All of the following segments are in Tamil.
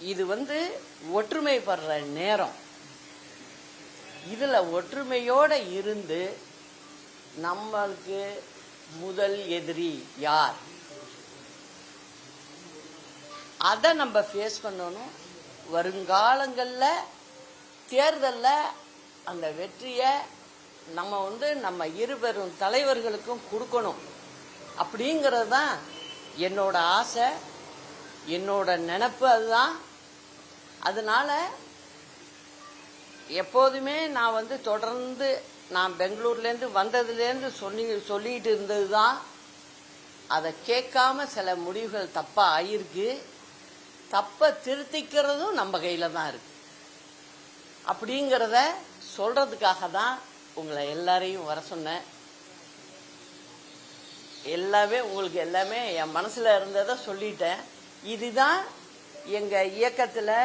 இது ஒற்றுமைப்படுற நேரம். இதுல ஒற்றுமையோட இருந்து நம்மளுக்கு முதல் எதிரி யார், அதை நம்ம ஃபேஸ் பண்ணணும். வருங்காலங்களில் தேர்தலில் அந்த வெற்றியை நம்ம இருவரும் தலைவர்களுக்கும் கொடுக்கணும் அப்படிங்கிறது தான் என்னோட ஆசை, என்னோட நினைப்பு. அதுதான். அதனால எப்போதுமே நான் தொடர்ந்து நான் பெங்களூர்லேருந்து வந்ததுலேருந்து சொல்லிட்டு இருந்தது தான். அதை கேட்காம சில முடிவுகள் தப்பாக ஆயிருக்கு. தப்பை திருத்திக்கிறதும் நம்ம கையில் தான் இருக்கு. அப்படிங்கிறத சொல்றதுக்காக தான் உங்களை எல்லாரையும் வர சொன்னேன். உங்களுக்கு எல்லாமே என் மனசில் இருந்ததை சொல்லிட்டேன். இதுதான் எங்கள் இயக்கத்தில்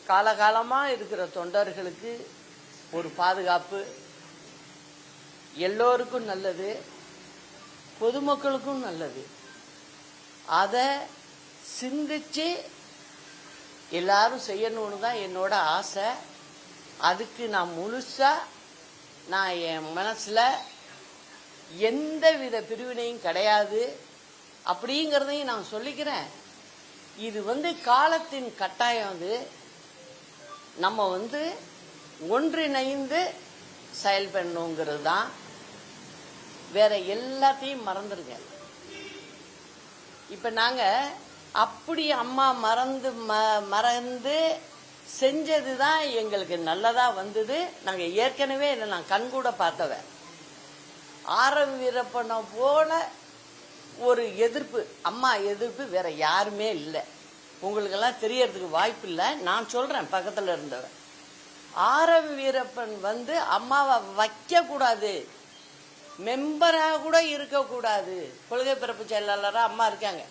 காலகாலமாக இருக்கிற தொண்டர்களுக்கு ஒரு பாதுகாப்பு. எல்லோருக்கும் நல்லது, பொதுமக்களுக்கும் நல்லது. அதை சிந்திச்சு எல்லாரும் செய்யணும்னு தான் என்னோட ஆசை. அதுக்கு நான் முழுசா என் மனசுல எந்த வித பிரிவினையும் கிடையாது அப்படிங்கிறதையும் நான் சொல்லிக்கிறேன். இது காலத்தின் கட்டாயம். நம்ம ஒன்றிணைந்து செயல்படணுங்கிறது தான். வேற எல்லாத்தையும் மறந்துருங்க. இப்ப நாங்க அப்படி அம்மா மறந்து செஞ்சது தான் எங்களுக்கு நல்லதா வந்தது. நாங்க ஏற்கனவே இதை நான் கண்கூட பார்த்தவன். ஆர்.எம். வீரப்பனை போல ஒரு எதிர்ப்பு, அம்மா எதிர்ப்பு வேற யாருமே இல்லை. உங்களுக்கெல்லாம் தெரியறதுக்கு வாய்ப்பு இல்லை. நான் சொல்றேன், பக்கத்துல இருந்தவன். ஆர்.எம். வீரப்பன் அம்மாவை வைக்க கூடாது, மெம்பராக கூட இருக்கக்கூடாது, கொள்கை பிறப்பு செயலாளரா அம்மா இருக்காங்க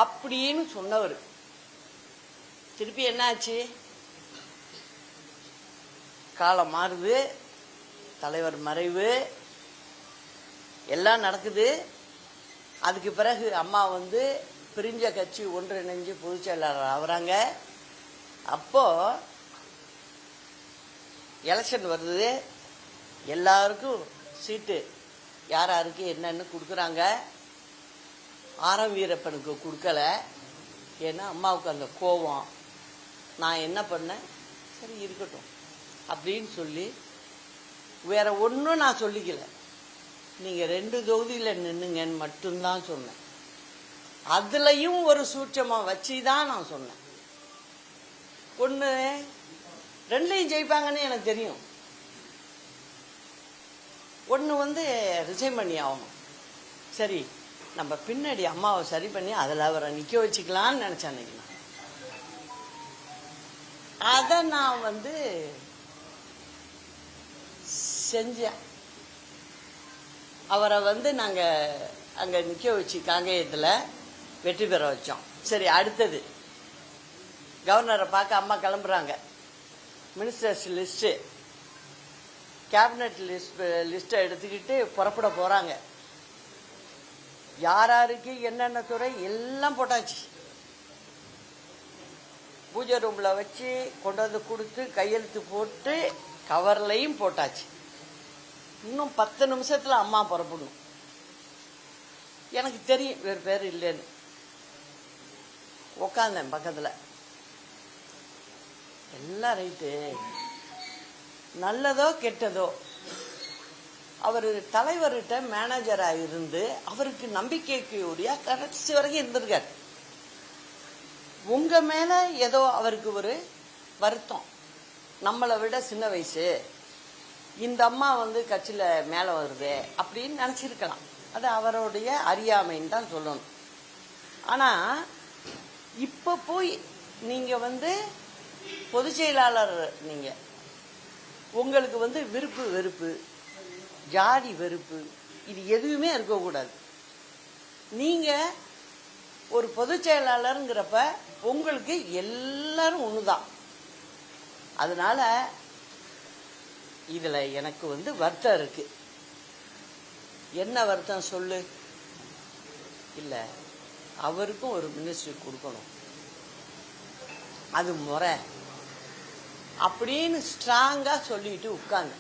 அப்படின்னு சொன்னவர். திருப்பி என்னாச்சு? காலம் மாறுது, தலைவர் மறைவு, எல்லாம் நடக்குது. அதுக்கு பிறகு அம்மா பிரிஞ்ச கட்சி ஒன்றிணைஞ்சு பொதுச் செயலாளர் ஆகுறாங்க. அப்போ எலெக்ஷன் வருது, எல்லாருக்கும் சீட்டு யார் யாருக்கு என்னன்னு கொடுக்குறாங்க. ஆர்.எம். வீரப்பனுக்கு கொடுக்கல. ஏன்னா அம்மாவுக்கு அந்த கோபம். நான் என்ன பண்ணேன், சரி இருக்கட்டும் அப்படின்னு சொல்லி வேற ஒன்றும் நான் சொல்லிக்கல. நீங்கள் 2 தொகுதியில் நின்னுங்கன்னு மட்டும்தான் சொன்னேன். அதுலயும் ஒரு சூட்சமாக வச்சு தான் நான் சொன்னேன். ஒன்று 2லையும் ஜெயிப்பாங்கன்னு எனக்கு தெரியும். ஒன்று ரிசைன் பண்ணி ஆகணும். சரி, நம்ம பின்னாடி அம்மாவை சரி பண்ணி அதில் அவரை நிற்க வச்சுக்கலான்னு நினச்சேன். அன்னைக்கு அதை நான் செஞ்சேன். அவரை நாங்கள் அங்கே நிற்க வச்சு காங்கேயத்தில் வெற்றி பெற வச்சோம். சரி, அடுத்தது கவர்னரை பார்க்க அம்மா கிளம்புறாங்க. மினிஸ்டர்ஸ் லிஸ்ட்டு, கேபினட் லிஸ்ட்டை எடுத்துக்கிட்டு புறப்பட போகிறாங்க. யாராருக்கு என்னென்ன துறை எல்லாம் போட்டாச்சு. பூஜை ரூமில் வச்சு கொண்டு கொடுத்து கையெழுத்து போட்டு கவர்லையும் போட்டாச்சு. இன்னும் 10 நிமிஷத்தில் அம்மா புறப்படணும். எனக்கு தெரியும் வேறு பேர் இல்லைன்னு. உக்காந்தேன் பக்கத்தில். எல்லாம் ரைட்டு, நல்லதோ கெட்டதோ அவர் தலைவர்கிட்ட மேனேஜராக இருந்து அவருக்கு நம்பிக்கைக்கு உரிய கடைசி வரைக்கும் இருந்திருக்கார். உங்க மேல ஏதோ அவருக்கு ஒரு வருத்தம், நம்மளை விட சின்ன வயசு, இந்த அம்மா கட்சியில மேல வருது அப்படின்னு நினைச்சிருக்கலாம். அது அவருடைய அறியாமைன்னு தான் சொல்லணும். ஆனா இப்ப போய் நீங்க பொதுச் செயலாளர், நீங்க உங்களுக்கு விருப்பு வெறுப்பு, ஜாதி வெறுப்பு, இது எதுவுமே இருக்கக்கூடாது. நீங்க ஒரு பொதுச் செயலாளருங்கிறப்ப உங்களுக்கு எல்லாரும் ஒண்ணுதான். அதனால இதுல எனக்கு வருத்தம் இருக்கு. என்ன வருத்தம் சொல்லு? இல்ல, அவருக்கும் ஒரு மினிஸ்ட்ரி கொடுக்கணும். அது முறை அப்படின்னு ஸ்ட்ராங்காக சொல்லிட்டு உட்காந்து.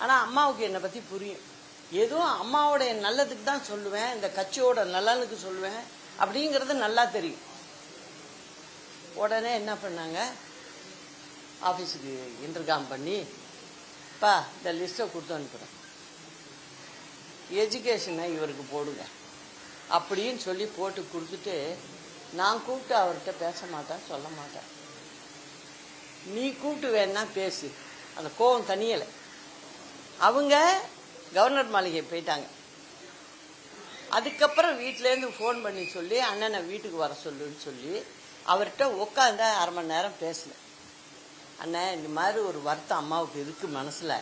ஆனால் அம்மாவுக்கு என்னை பற்றி புரியும். எதுவும் அம்மாவோடைய நல்லதுக்கு தான் சொல்லுவேன், இந்த கட்சியோட நலனுக்கு சொல்லுவேன் அப்படிங்கிறது நல்லா தெரியும். உடனே என்ன பண்ணாங்க, ஆஃபீஸுக்கு இன்டர்காம் பண்ணி, பா இந்த லிஸ்ட்டை கொடுத்து அனுப்புகிறேன், எஜுகேஷனை இவருக்கு போடுங்க அப்படின்னு சொல்லி போட்டு கொடுத்துட்டு, நான் கூப்பிட்டு அவர்கிட்ட பேச மாட்டேன், சொல்ல மாட்டேன். நீ கூப்பிட்டு வேணா பேசு. அந்த கோவம் தனியலை. அவங்க கவர்னர் மாளிகை போயிட்டாங்க. அதுக்கப்புறம் வீட்டிலேருந்து ஃபோன் பண்ணி சொல்லி அண்ணனை வீட்டுக்கு வர சொல்லுன்னு சொல்லி அவர்கிட்ட உட்காந்து 1/2 மணி நேரம் பேசினேன். அண்ணன், இந்த மாதிரி ஒரு வருத்தம் அம்மாவுக்கு இருக்குது மனசில்,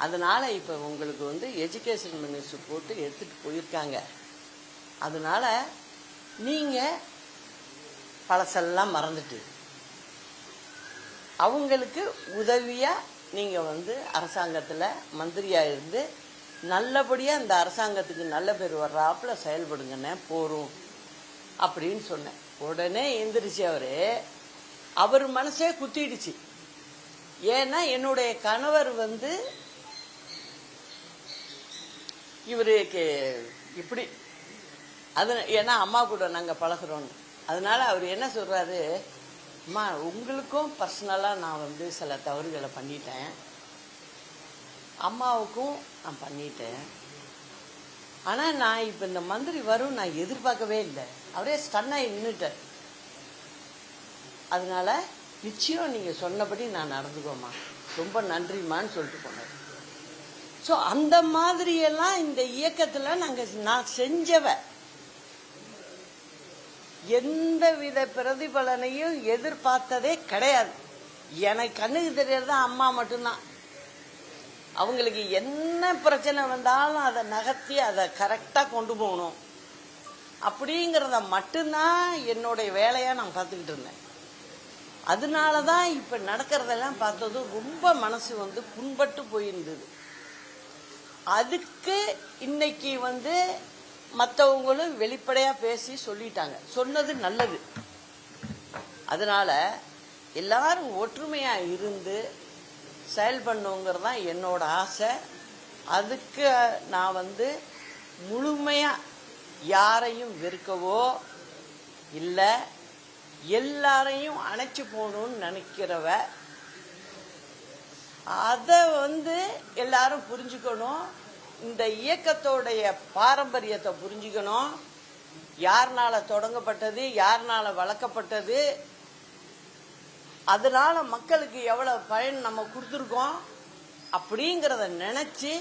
அதனால் இப்போ உங்களுக்கு எஜுகேஷன் மினிஸ்டர் போட்டு எடுத்துகிட்டு போயிருக்காங்க, அதனால் நீங்கள் பழசெல்லாம் மறந்துட்டு அவங்களுக்கு உதவியாக நீங்கள் அரசாங்கத்தில் மந்திரியாக இருந்து நல்லபடியாக இந்த அரசாங்கத்துக்கு நல்ல பேர் வர்றாப்புல செயல்படுங்கண்ணே போகிறோம் அப்படின்னு சொன்னேன். உடனே எந்திரிச்சு அவர் மனசே குத்திடுச்சு. ஏன்னா என்னுடைய கணவர் இவருக்கு இப்படி அது, ஏன்னா அம்மா கூட நாங்கள் பழகிறோன்னு, அதனால அவர் என்ன சொல்கிறாரு, அம்மா உங்களுக்கும் பர்சனலாக நான் சில தவறுகளை பண்ணிட்டேன், அம்மாவுக்கும் நான் பண்ணிட்டேன், ஆனால் நான் இப்போ இந்த மந்திரி வரும் நான் எதிர்பார்க்கவே இல்லை. அவரே ஸ்டன்னாகி நின்றுட்டார். அதனால நிச்சயம் நீங்கள் சொன்னபடி நான் நடந்துக்கோமா, ரொம்ப நன்றிம்மான்னு சொல்லிட்டு போனார். ஸோ அந்த மாதிரியெல்லாம் இந்த இயக்கத்தில் நான் செஞ்சவ எந்த வித பிரதிபலனையும் எதிர்பார்த்ததே கிடையாது. எனக்கு கண்ணுக்கு தெரியறது அம்மா மட்டும்தான். அவங்களுக்கு என்ன பிரச்சனை வந்தாலும் அதை நகர்த்தி அதை கரெக்டாக கொண்டு போகணும் அப்படிங்கிறத மட்டும்தான் என்னுடைய வேலையாக நான் பார்த்துக்கிட்டு இருந்தேன். அதனால தான் இப்போ நடக்கிறதெல்லாம் பார்த்ததும் ரொம்ப மனசு புண்பட்டு போயிருந்தது. அதுக்கு இன்னைக்கு மற்றவங்களும் வெளிப்படையாக பேசி சொல்லிட்டாங்க, சொன்னது நல்லது. அதனால எல்லாரும் ஒற்றுமையாக இருந்து செயல்படணுங்கிறது தான் என்னோட ஆசை. அதுக்கு நான் முழுமையாக யாரையும் வெறுக்கவோ இல்லை எல்லாரையும் அணைச்சி போகணும்னு நினைக்கிறவ. அதை எல்லாரும் புரிஞ்சுக்கணும். இந்த இயக்கத்தோடைய பாரம்பரியத்தை புரிஞ்சுக்கணும். யாருனால தொடங்கப்பட்டது, யாருனால வளர்க்கப்பட்டது, அதனால மக்களுக்கு எவ்வளவு பயன் நம்ம கொடுத்துருக்கோம் அப்படிங்கிறத நினைச்சு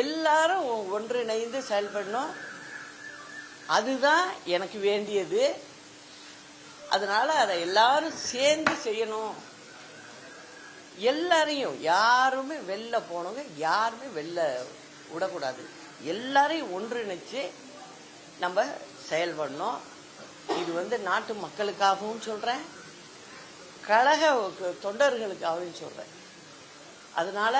எல்லாரும் ஒன்றிணைந்து செயல்படணும். அதுதான் எனக்கு வேண்டியது. அதனால அதை எல்லாரும் சேர்ந்து செய்யணும். எல்லாரையும், யாருமே வெளில போனவங்க யாருமே வெளில விடக்கூடாது. எல்லாரையும் ஒன்றிணைச்சு நம்ம செயல்படணும். இது நாட்டு மக்களுக்காகவும் சொல்றேன், கழக தொண்டர்களுக்காகவும் சொல்றேன். அதனால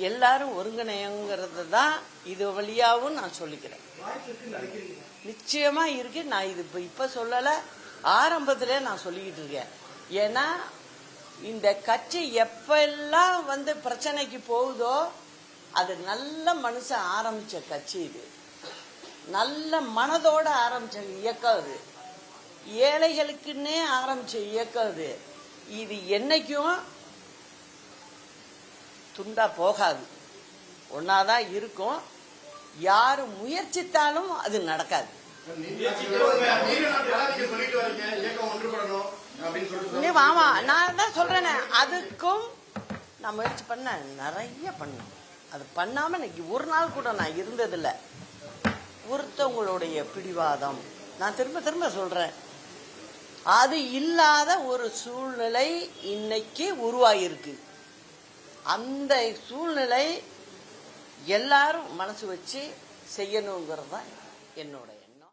எல்லாரும் ஒருங்கிணைங்கிறது தான் இது வழியாகவும் நான் சொல்லிக்கிறேன். நிச்சயமா இருக்கு. நான் இது இப்ப சொல்லலை, ஆரம்பத்திலே நான் சொல்லிக்கிட்டு இருக்கேன். ஏன்னா இந்த கட்சி எப்பெல்லாம் பிரச்சனைக்கு போகுதோ அது நல்ல மனுஷன் ஆரம்பிச்ச கட்சி. இது நல்ல மனதோட ஆரம்பிச்ச இயக்கம். அது ஏழைகளுக்குன்னே ஆரம்பிச்ச இயக்கம். இது என்னைக்கும் துண்டா போகாது, ஒன்னாதான் இருக்கும். யாரு முயற்சித்தாலும் அது நடக்காது. ஆமா, நான் தான் சொல்றேன். அதுக்கும் நான் முயற்சி பண்ண, நிறைய பண்ணேன். அது பண்ணாம இன்னைக்கு ஒரு நாள் கூட நான் இருந்ததில்லை. ஒருத்தவங்களுடைய பிடிவாதம், நான் திரும்ப திரும்ப சொல்றேன், அது இல்லாத ஒரு சூழ்நிலை இன்னைக்கு உருவாகிருக்கு. அந்த சூழ்நிலை எல்லாரும் மனசு வச்சு செய்யணுங்கிறது தான் என்னோட